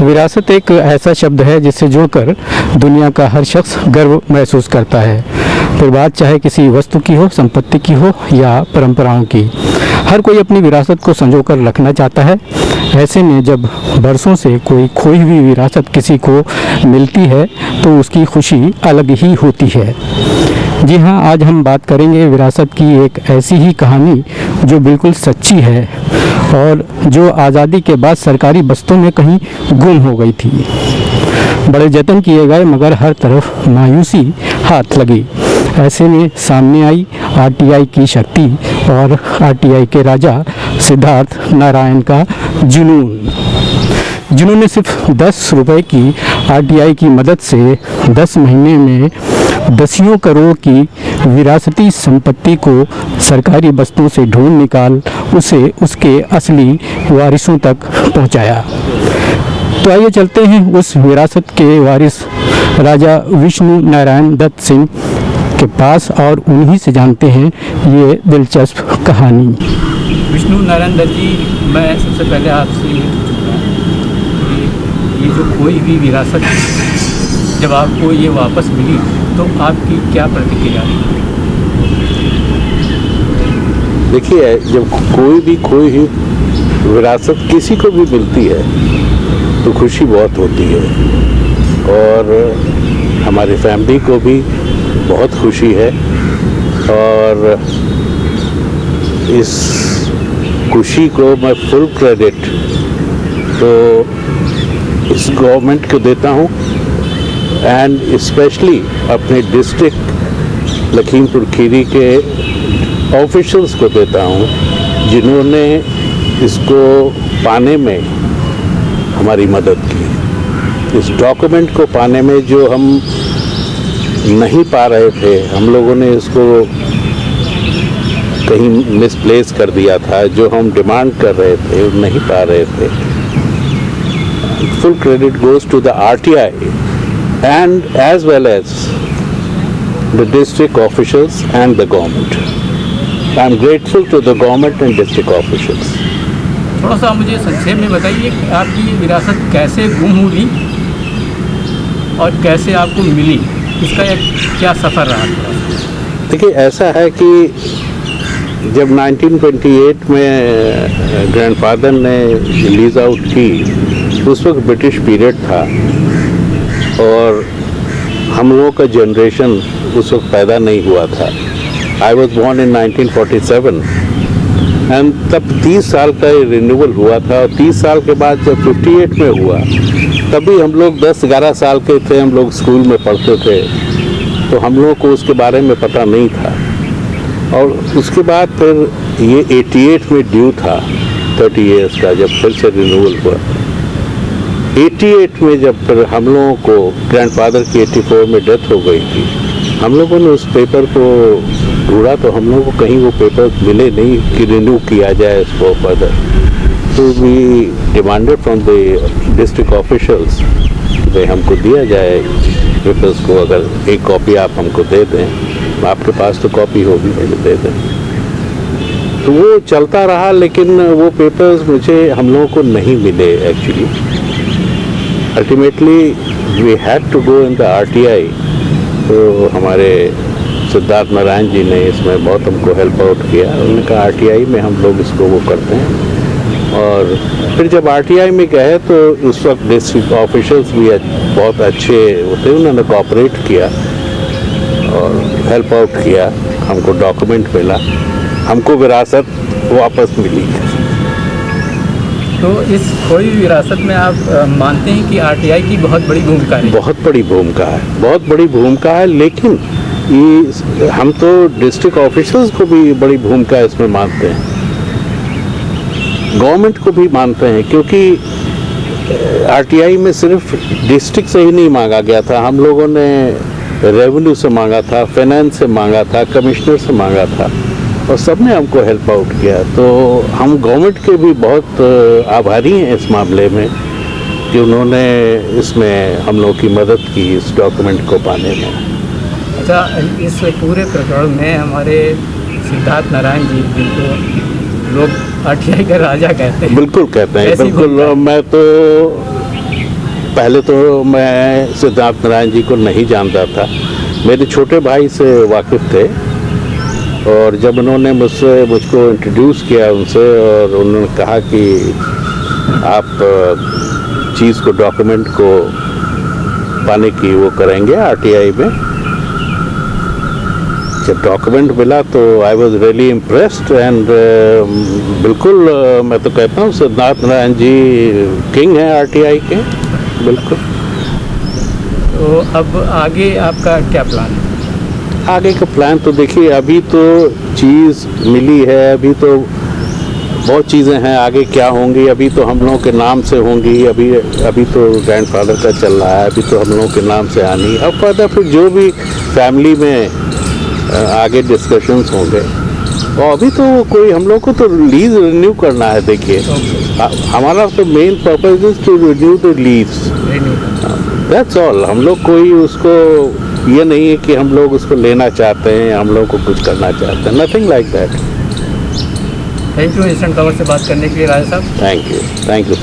विरासत एक ऐसा शब्द है जिससे जुड़कर दुनिया का हर शख्स गर्व महसूस करता है। फिर बात चाहे किसी वस्तु की हो, संपत्ति की हो या परंपराओं की, हर कोई अपनी विरासत को संजोकर रखना चाहता है। ऐसे में जब बरसों से कोई खोई हुई विरासत किसी को मिलती है तो उसकी खुशी अलग ही होती है। जी हाँ, आज हम बात करेंगे विरासत की एक ऐसी ही कहानी जो बिल्कुल सच्ची है और जो आज़ादी के बाद सरकारी बस्तों में कहीं गुम हो गई थी। बड़े जतन किए गए मगर हर तरफ मायूसी हाथ लगी। ऐसे में सामने आई आरटीआई की शक्ति और आरटीआई के राजा सिद्धार्थ नारायण का जुनून, जिन्होंने सिर्फ 10 रुपए की आरटीआई की मदद से 10 महीने में दसियों करोड़ की विरासती संपत्ति को सरकारी बस्तों से ढूंढ निकाल उसे उसके असली वारिसों तक पहुंचाया। तो आइए चलते हैं उस विरासत के वारिस राजा विष्णु नारायण दत्त सिंह के पास और उन्हीं से जानते हैं ये दिलचस्प कहानी। विष्णु नारायण दत्त जी, मैं सबसे पहले आपसे ये पूछूंगा कि ये जो खोई हुई विरासत जब आपको ये वापस मिली तो आपकी क्या प्रतिक्रिया रही? देखिए, जब कोई भी खोई हुई विरासत किसी को भी मिलती है तो खुशी बहुत होती है और हमारी फैमिली को भी बहुत खुशी है। और इस खुशी को मैं फुल क्रेडिट तो इस गवर्नमेंट को देता हूँ एंड स्पेशली अपने डिस्ट्रिक्ट लखीमपुर खीरी के ऑफिशियल्स को देता हूँ जिन्होंने इसको पाने में हमारी मदद की। इस डॉक्यूमेंट को पाने में जो हम नहीं पा रहे थे, हम लोगों ने इसको कहीं मिसप्लेस कर दिया था, जो हम डिमांड कर रहे थे वो नहीं पा रहे थे। Full credit goes to the RTI and as well as the district officials and the government. I am grateful to the government and district officials. थोड़ा सा मुझे संक्षेप में बताइए कि आपकी ये विरासत कैसे गुम हुई और कैसे आपको मिली, इसका एक क्या सफ़र रहा? देखिए, ऐसा है कि जब 1928 में ग्रैंडफादर ने रिलीज आउट की, उस वक्त ब्रिटिश पीरियड था और हम लोगों का जनरेशन उस वक्त पैदा नहीं हुआ था। I was born in 1947 and तब 30 साल का रिन्यूअल हुआ था और 30 साल के बाद जब 58 में हुआ तभी हम लोग 10-11 साल के थे, हम लोग स्कूल में पढ़ते थे, तो हम लोगों को उसके बारे में पता नहीं था। और उसके बाद फिर ये 88 में ड्यू था 30 इयर्स का, जब फिर से रिन्यूअल हुआ। 88 में जब फिर हम लोगों को ग्रैंडफादर की 84 में डेथ हो गई थी, हम लोगों ने उस पेपर को ढूंढा तो हम लोगों को कहीं वो पेपर मिले नहीं कि रिन्यू किया जाए इसको फर्दर। तो we demanded from the district officials वे हमको दिया जाए पेपर्स को, अगर एक कॉपी आप हमको दे दें, आपके पास तो कॉपी होगी, मुझे दे दें। तो वो चलता रहा, लेकिन वो पेपर्स मुझे हम लोगों को नहीं मिले actually. Ultimately we had to go in the RTI. तो हमारे सिद्धार्थ नारायण जी ने इसमें बहुत हमको हेल्प आउट किया। उन्होंने कहा आरटीआई में हम लोग इसको वो करते हैं। और फिर जब आरटीआई में गए तो उस वक्त डिस्ट्रिक्ट ऑफिशियल्स भी बहुत अच्छे होते, उन्होंने कोऑपरेट किया और हेल्प आउट किया। हमको डॉक्यूमेंट मिला, हमको विरासत वापस मिली। तो इस खोई विरासत में आप मानते हैं कि आरटीआई की बहुत बड़ी भूमिका है? बहुत बड़ी भूमिका है, बहुत बड़ी भूमिका है, लेकिन ये हम तो डिस्ट्रिक्ट ऑफिसर्स को भी बड़ी भूमिका इसमें मानते हैं, गवर्नमेंट को भी मानते हैं, क्योंकि आरटीआई में सिर्फ डिस्ट्रिक्ट से ही नहीं मांगा गया था, हम लोगों ने रेवेन्यू से मांगा था, फाइनेंस से मांगा था, कमिश्नर से मांगा था और सबने हमको हेल्प आउट किया। तो हम गवर्नमेंट के भी बहुत आभारी हैं इस मामले में कि उन्होंने इसमें हम लोगों की मदद की इस डॉक्यूमेंट को पाने में। अच्छा, इस पूरे प्रकरण में हमारे सिद्धार्थ नारायण जी, जिनको लोग आरटीआई का राजा कहते हैं, बिल्कुल कहते हैं, बिल्कुल। मैं तो पहले तो मैं सिद्धार्थ नारायण जी को नहीं जानता था, मेरे छोटे भाई से वाकिफ़ थे और जब उन्होंने मुझको इंट्रोड्यूस किया उनसे और उन्होंने कहा कि आप चीज़ को डॉक्यूमेंट को पाने की वो करेंगे आरटीआई में, जब डॉक्यूमेंट मिला तो I was really impressed and बिल्कुल मैं तो कहता हूँ सिद्धार्थ नारायण जी किंग हैं आरटीआई के, बिल्कुल। तो अब आगे आपका क्या प्लान है? आगे का प्लान तो देखिए, अभी तो चीज़ मिली है, अभी तो बहुत चीज़ें हैं, आगे क्या होंगी अभी तो हम लोगों के नाम से होंगी, अभी तो ग्रैंडफादर का चल रहा है, अभी तो हम लोगों के नाम से आनी, अब फर्दर फिर जो भी फैमिली में आगे डिस्कशंस होंगे। और अभी तो कोई हम लोग को तो लीज रिन्यू करना है, देखिए हमारा तो main purpose is to renew the lease, that's all. हम लोग कोई उसको ये नहीं है कि हम लोग उसको लेना चाहते हैं, हम लोग को कुछ करना चाहते हैं, nothing like that. Thank you eastern खबर से बात करने के लिए राजा साहब। Thank you.